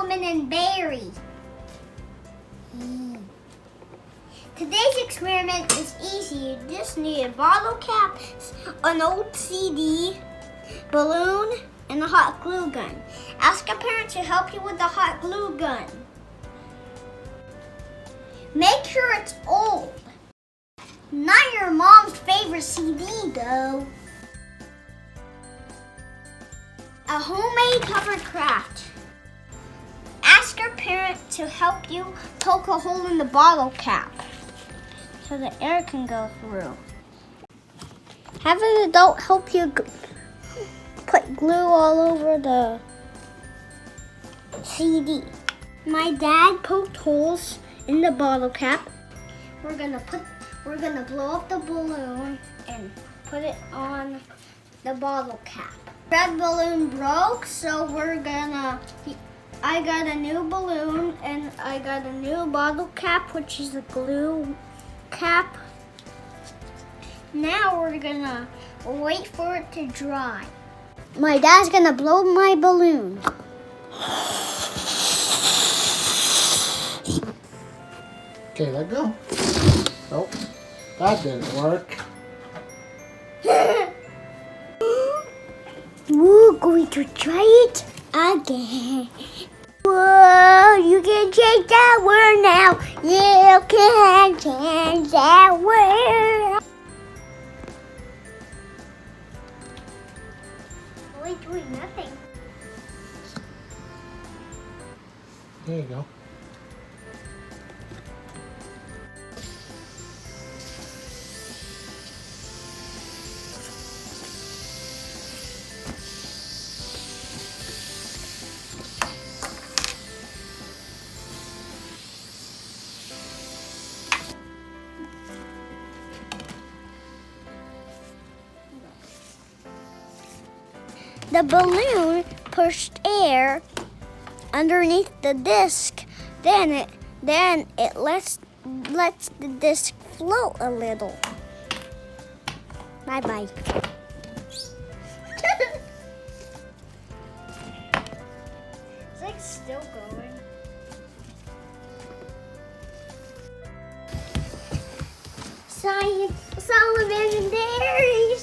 almond and berry. Today's experiment is easy. You just need a bottle cap, an old CD, balloon, and a hot glue gun. Ask a parent to help you with the hot glue gun. Make sure it's old. Not your mom's favorite CD though. A homemade HoverCraft. Ask your parent to help you poke a hole in the bottle cap so the air can go through. Have an adult help you put glue all over the CD. My dad poked holes in the bottle cap. We're gonna blow up the balloon and put it on the bottle cap. Red balloon broke, so I got a new balloon and I got a new bottle cap, which is a glue cap. Now we're gonna wait for it to dry. My dad's gonna blow my balloon. Okay, let go. Nope, that didn't work. We're going to try it again. Whoa, you can change that word now. You can change that word. Really doing nothing. There you go. The balloon pushed air underneath the disc. Then it lets the disc float a little. Bye bye. It's like still going. Science, Sullivan and Dairies.